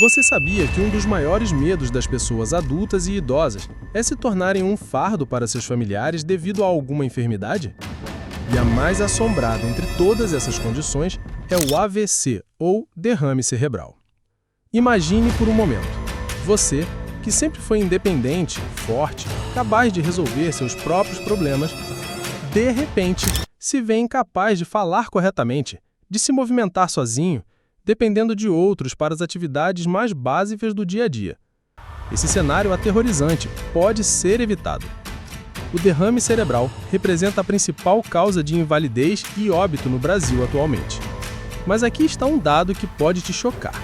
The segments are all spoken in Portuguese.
Você sabia que um dos maiores medos das pessoas adultas e idosas é se tornarem um fardo para seus familiares devido a alguma enfermidade? E a mais assombrada entre todas essas condições é o AVC, ou derrame cerebral. Imagine por um momento, você, que sempre foi independente, forte, capaz de resolver seus próprios problemas, de repente se vê incapaz de falar corretamente, de se movimentar sozinho, dependendo de outros para as atividades mais básicas do dia a dia. Esse cenário aterrorizante pode ser evitado. O derrame cerebral representa a principal causa de invalidez e óbito no Brasil atualmente. Mas aqui está um dado que pode te chocar.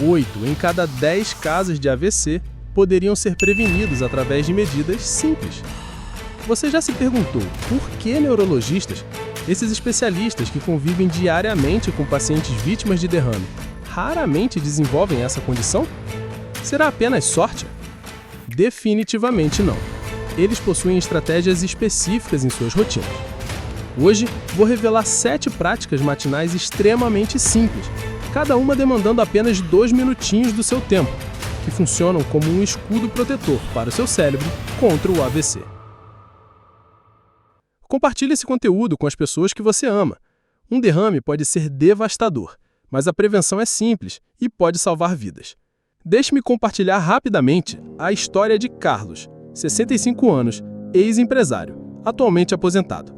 8 em cada 10 casos de AVC poderiam ser prevenidos através de medidas simples. Você já se perguntou por que neurologistas, esses especialistas que convivem diariamente com pacientes vítimas de derrame, raramente desenvolvem essa condição? Será apenas sorte? Definitivamente não. Eles possuem estratégias específicas em suas rotinas. Hoje, vou revelar 7 práticas matinais extremamente simples, cada uma demandando apenas 2 minutinhos do seu tempo, que funcionam como um escudo protetor para o seu cérebro contra o AVC. Compartilhe esse conteúdo com as pessoas que você ama. Um derrame pode ser devastador, mas a prevenção é simples e pode salvar vidas. Deixe-me compartilhar rapidamente a história de Carlos, 65 anos, ex-empresário, atualmente aposentado.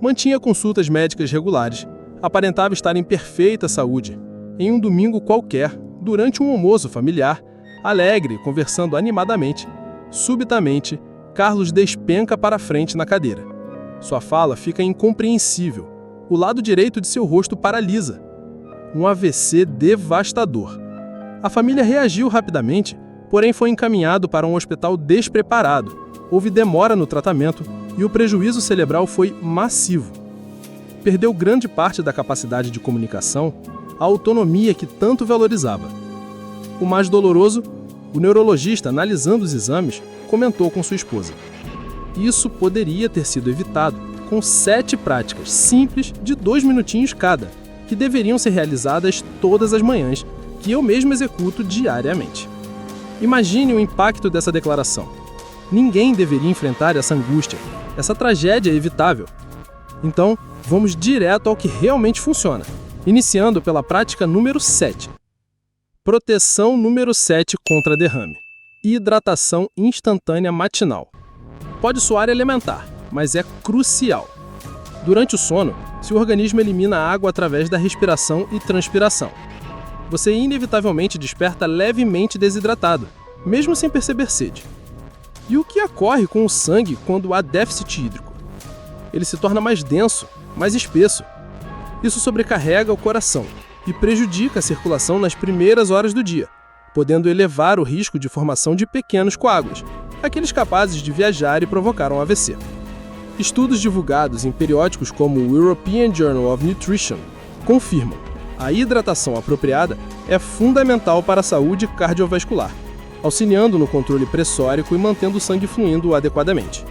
Mantinha consultas médicas regulares, aparentava estar em perfeita saúde. Em um domingo qualquer, durante um almoço familiar, alegre, conversando animadamente, subitamente, Carlos despenca para frente na cadeira. Sua fala fica incompreensível. O lado direito de seu rosto paralisa. Um AVC devastador. A família reagiu rapidamente, porém foi encaminhado para um hospital despreparado. Houve demora no tratamento e o prejuízo cerebral foi massivo. Perdeu grande parte da capacidade de comunicação, a autonomia que tanto valorizava. O mais doloroso, o neurologista, analisando os exames, comentou com sua esposa: isso poderia ter sido evitado com 7 práticas simples de 2 minutinhos cada, que deveriam ser realizadas todas as manhãs, que eu mesmo executo diariamente. Imagine o impacto dessa declaração. Ninguém deveria enfrentar essa angústia, essa tragédia evitável. Então, vamos direto ao que realmente funciona, iniciando pela prática número 7. Proteção número 7 contra derrame. Hidratação instantânea matinal. Pode soar elementar, mas é crucial. Durante o sono, seu organismo elimina a água através da respiração e transpiração. Você inevitavelmente desperta levemente desidratado, mesmo sem perceber sede. E o que ocorre com o sangue quando há déficit hídrico? Ele se torna mais denso, mais espesso. Isso sobrecarrega o coração e prejudica a circulação nas primeiras horas do dia, podendo elevar o risco de formação de pequenos coágulos, aqueles capazes de viajar e provocar um AVC. Estudos divulgados em periódicos como o European Journal of Nutrition confirmam que a hidratação apropriada é fundamental para a saúde cardiovascular, auxiliando no controle pressórico e mantendo o sangue fluindo adequadamente.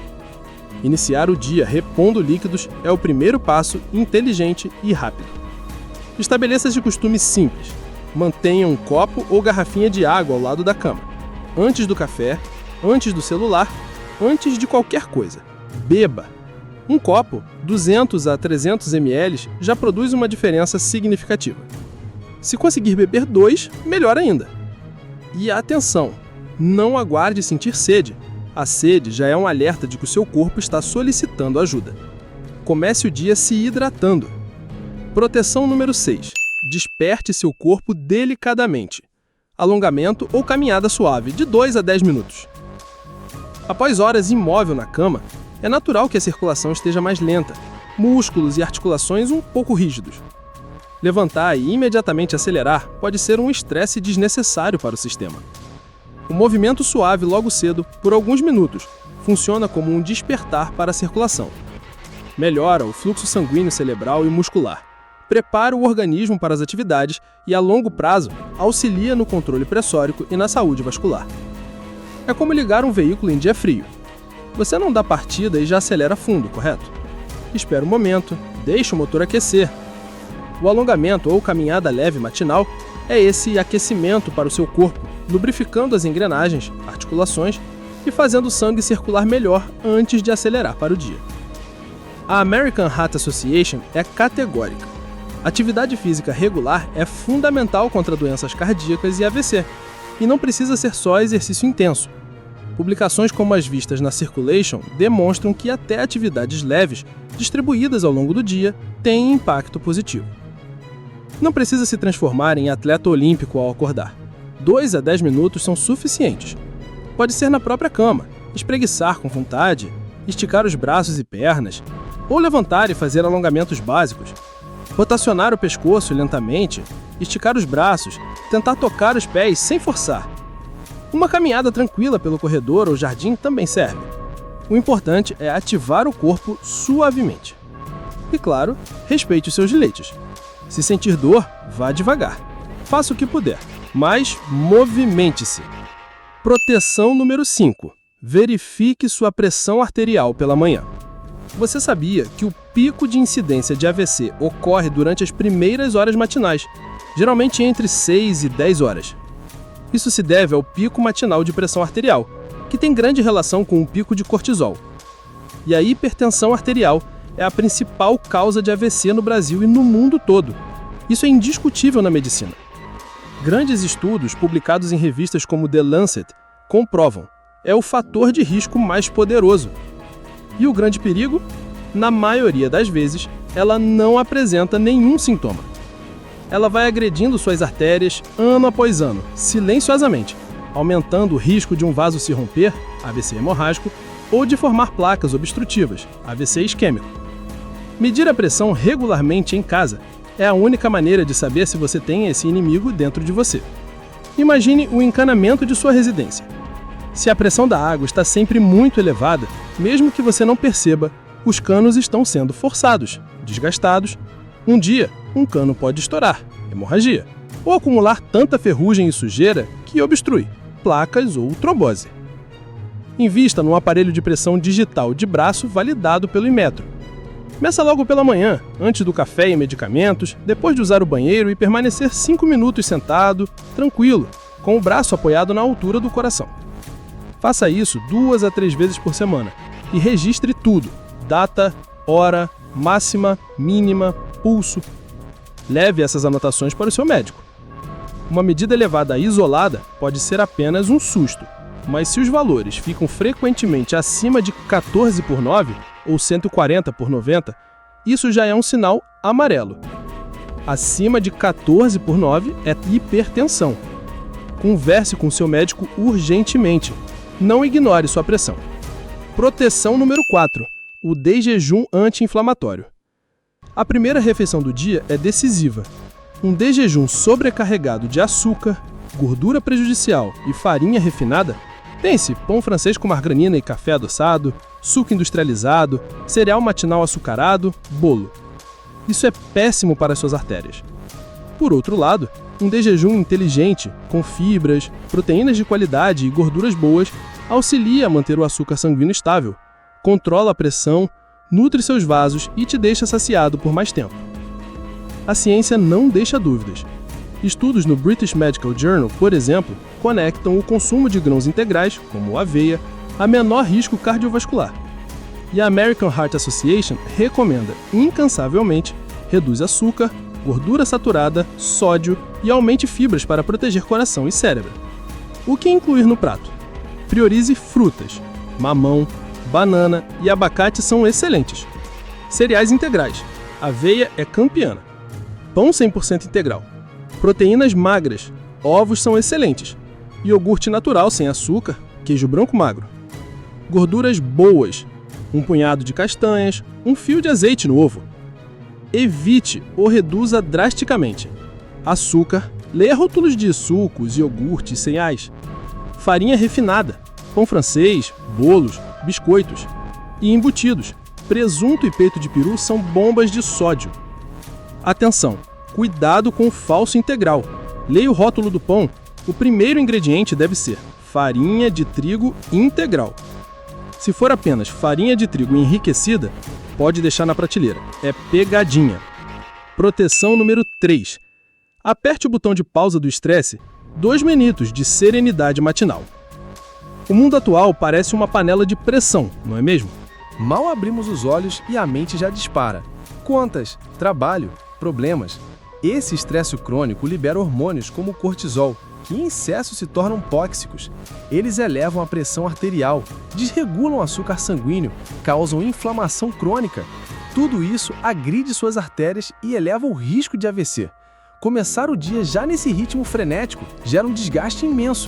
Iniciar o dia repondo líquidos é o primeiro passo inteligente e rápido. Estabeleça-se costumes simples. Mantenha um copo ou garrafinha de água ao lado da cama, antes do café, antes do celular, antes de qualquer coisa. Beba. Um copo, 200 a 300 ml, já produz uma diferença significativa. Se conseguir beber 2, melhor ainda. E atenção, não aguarde sentir sede. A sede já é um alerta de que o seu corpo está solicitando ajuda. Comece o dia se hidratando. Proteção número 6. Desperte seu corpo delicadamente. Alongamento ou caminhada suave, de 2 a 10 minutos. Após horas imóvel na cama, é natural que a circulação esteja mais lenta, músculos e articulações um pouco rígidos. Levantar e imediatamente acelerar pode ser um estresse desnecessário para o sistema. O movimento suave logo cedo, por alguns minutos, funciona como um despertar para a circulação. Melhora o fluxo sanguíneo cerebral e muscular, prepara o organismo para as atividades e, a longo prazo, auxilia no controle pressórico e na saúde vascular. É como ligar um veículo em dia frio. Você não dá partida e já acelera fundo, correto? Espera um momento, deixa o motor aquecer. O alongamento ou caminhada leve matinal é esse aquecimento para o seu corpo, lubrificando as engrenagens, articulações e fazendo o sangue circular melhor antes de acelerar para o dia. A American Heart Association é categórica. Atividade física regular é fundamental contra doenças cardíacas e AVC, e não precisa ser só exercício intenso. Publicações como as vistas na Circulation demonstram que até atividades leves, distribuídas ao longo do dia, têm impacto positivo. Não precisa se transformar em atleta olímpico ao acordar. 2 a 10 minutos são suficientes. Pode ser na própria cama, espreguiçar com vontade, esticar os braços e pernas, ou levantar e fazer alongamentos básicos. Rotacionar o pescoço lentamente, esticar os braços, tentar tocar os pés sem forçar. Uma caminhada tranquila pelo corredor ou jardim também serve. O importante é ativar o corpo suavemente. E claro, respeite os seus limites. Se sentir dor, vá devagar. Faça o que puder, mas movimente-se. Proteção número 5. Verifique sua pressão arterial pela manhã. Você sabia que o pico de incidência de AVC ocorre durante as primeiras horas matinais, geralmente entre 6 e 10 horas. Isso se deve ao pico matinal de pressão arterial, que tem grande relação com o pico de cortisol. E a hipertensão arterial é a principal causa de AVC no Brasil e no mundo todo. Isso é indiscutível na medicina. Grandes estudos publicados em revistas como The Lancet comprovam: é o fator de risco mais poderoso. E o grande perigo? Na maioria das vezes, ela não apresenta nenhum sintoma. Ela vai agredindo suas artérias ano após ano, silenciosamente, aumentando o risco de um vaso se romper, AVC hemorrágico, ou de formar placas obstrutivas, AVC isquêmico. Medir a pressão regularmente em casa é a única maneira de saber se você tem esse inimigo dentro de você. Imagine o encanamento de sua residência. Se a pressão da água está sempre muito elevada, mesmo que você não perceba, os canos estão sendo forçados, desgastados. Um dia, um cano pode estourar, hemorragia, ou acumular tanta ferrugem e sujeira que obstrui, placas ou trombose. Invista num aparelho de pressão digital de braço validado pelo Inmetro. Meça logo pela manhã, antes do café e medicamentos, depois de usar o banheiro e permanecer 5 minutos sentado, tranquilo, com o braço apoiado na altura do coração. Faça isso 2 a 3 vezes por semana e registre tudo: data, hora, máxima, mínima, pulso. Leve essas anotações para o seu médico. Uma medida elevada isolada pode ser apenas um susto, mas se os valores ficam frequentemente acima de 14/9 ou 140/90, isso já é um sinal amarelo. Acima de 14/9 é hipertensão. Converse com seu médico urgentemente. Não ignore sua pressão. Proteção número 4. O desjejum anti-inflamatório. A primeira refeição do dia é decisiva. Um desjejum sobrecarregado de açúcar, gordura prejudicial e farinha refinada, pense pão francês com margarina e café adoçado, suco industrializado, cereal matinal açucarado, bolo. Isso é péssimo para as suas artérias. Por outro lado, um desjejum inteligente, com fibras, proteínas de qualidade e gorduras boas, auxilia a manter o açúcar sanguíneo estável, controla a pressão, nutre seus vasos e te deixa saciado por mais tempo. A ciência não deixa dúvidas. Estudos no British Medical Journal, por exemplo, conectam o consumo de grãos integrais, como aveia, a menor risco cardiovascular. E a American Heart Association recomenda, incansavelmente, reduz açúcar, gordura saturada, sódio e aumente fibras para proteger coração e cérebro. O que incluir no prato? Priorize frutas. Mamão, banana e abacate são excelentes. Cereais integrais. Aveia é campeã. Pão 100% integral. Proteínas magras. Ovos são excelentes. Iogurte natural sem açúcar. Queijo branco magro. Gorduras boas. Um punhado de castanhas. Um fio de azeite no ovo. Evite ou reduza drasticamente açúcar. Leia rótulos de sucos, iogurtes, cereais. Farinha refinada. Pão francês, bolos, biscoitos. E embutidos. Presunto e peito de peru são bombas de sódio. Atenção! Cuidado com o falso integral. Leia o rótulo do pão. O primeiro ingrediente deve ser farinha de trigo integral. Se for apenas farinha de trigo enriquecida, pode deixar na prateleira. É pegadinha. Proteção número 3. Aperte o botão de pausa do estresse 2 minutos de serenidade matinal. O mundo atual parece uma panela de pressão, não é mesmo? Mal abrimos os olhos e a mente já dispara. Contas, trabalho, problemas. Esse estresse crônico libera hormônios como o cortisol, que em excesso se tornam tóxicos. Eles elevam a pressão arterial, desregulam o açúcar sanguíneo, causam inflamação crônica. Tudo isso agride suas artérias e eleva o risco de AVC. Começar o dia já nesse ritmo frenético gera um desgaste imenso.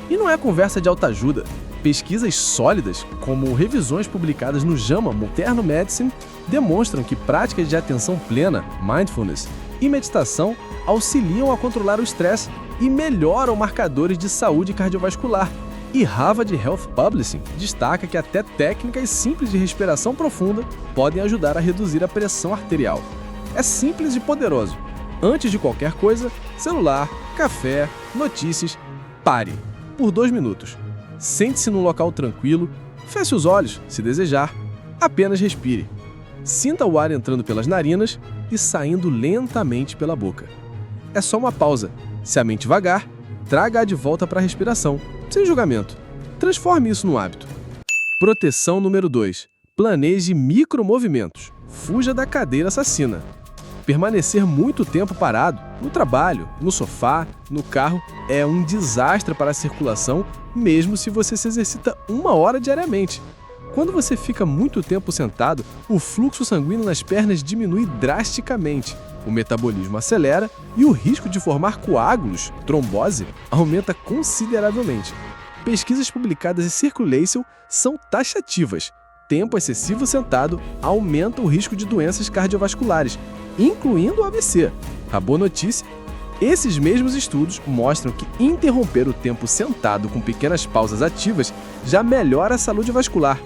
E não é conversa de autoajuda. Pesquisas sólidas, como revisões publicadas no JAMA Modern Medicine, demonstram que práticas de atenção plena, mindfulness e meditação auxiliam a controlar o estresse e melhoram marcadores de saúde cardiovascular. E Harvard Health Publishing destaca que até técnicas simples de respiração profunda podem ajudar a reduzir a pressão arterial. É simples e poderoso. Antes de qualquer coisa, celular, café, notícias, pare. Por 2 minutos. Sente-se num local tranquilo, feche os olhos, se desejar, apenas respire. Sinta o ar entrando pelas narinas e saindo lentamente pela boca. É só uma pausa. Se a mente vagar, traga-a de volta para a respiração, sem julgamento. Transforme isso num hábito. Proteção número 2. Planeje micromovimentos. Fuja da cadeira assassina. Permanecer muito tempo parado, no trabalho, no sofá, no carro, é um desastre para a circulação, mesmo se você se exercita 1 hora diariamente. Quando você fica muito tempo sentado, o fluxo sanguíneo nas pernas diminui drasticamente, o metabolismo acelera e o risco de formar coágulos, trombose, aumenta consideravelmente. Pesquisas publicadas em Circulation são taxativas. Tempo excessivo sentado aumenta o risco de doenças cardiovasculares, incluindo o AVC. A boa notícia? Esses mesmos estudos mostram que interromper o tempo sentado com pequenas pausas ativas já melhora a saúde vascular.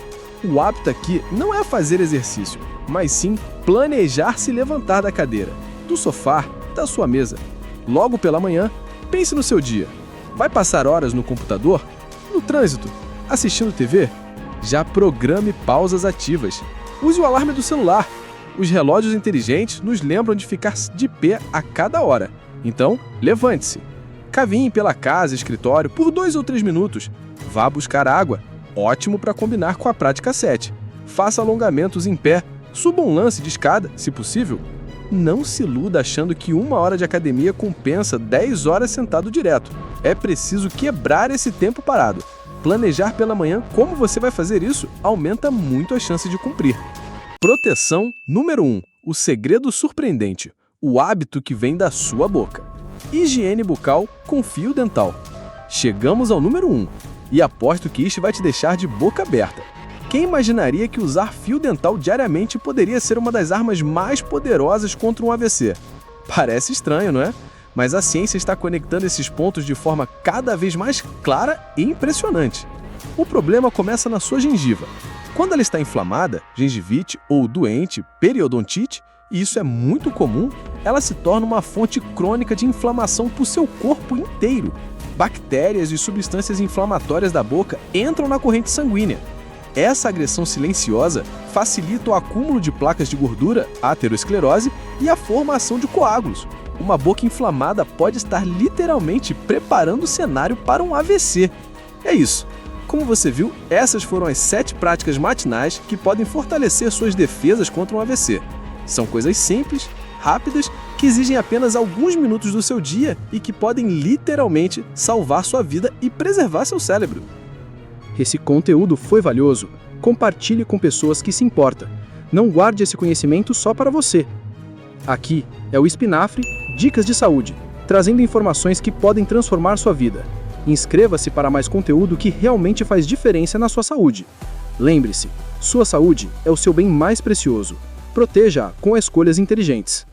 O hábito aqui não é fazer exercício, mas sim planejar se levantar da cadeira, do sofá, da sua mesa. Logo pela manhã, pense no seu dia. Vai passar horas no computador? No trânsito? Assistindo TV? Já programe pausas ativas. Use o alarme do celular. Os relógios inteligentes nos lembram de ficar de pé a cada hora. Então, levante-se. Caminhe pela casa, escritório, por 2 ou 3 minutos. Vá buscar água. Ótimo para combinar com a prática 7. Faça alongamentos em pé. Suba um lance de escada, se possível. Não se iluda achando que 1 hora de academia compensa 10 horas sentado direto. É preciso quebrar esse tempo parado. Planejar pela manhã como você vai fazer isso aumenta muito as chances de cumprir. Proteção número 1. O segredo surpreendente. O hábito que vem da sua boca. Higiene bucal com fio dental. Chegamos ao número 1. E aposto que este vai te deixar de boca aberta. Quem imaginaria que usar fio dental diariamente poderia ser uma das armas mais poderosas contra um AVC? Parece estranho, não é? Mas a ciência está conectando esses pontos de forma cada vez mais clara e impressionante. O problema começa na sua gengiva. Quando ela está inflamada, gengivite ou doente, periodontite, e isso é muito comum, ela se torna uma fonte crônica de inflamação para o seu corpo inteiro. Bactérias e substâncias inflamatórias da boca entram na corrente sanguínea. Essa agressão silenciosa facilita o acúmulo de placas de gordura, a aterosclerose e a formação de coágulos. Uma boca inflamada pode estar literalmente preparando o cenário para um AVC. É isso. Como você viu, essas foram as 7 práticas matinais que podem fortalecer suas defesas contra um AVC. São coisas simples, rápidas, que exigem apenas alguns minutos do seu dia e que podem literalmente salvar sua vida e preservar seu cérebro. Esse conteúdo foi valioso. Compartilhe com pessoas que se importam. Não guarde esse conhecimento só para você. Aqui é o Espinafre Dicas de Saúde, trazendo informações que podem transformar sua vida. Inscreva-se para mais conteúdo que realmente faz diferença na sua saúde. Lembre-se, sua saúde é o seu bem mais precioso. Proteja-a com escolhas inteligentes.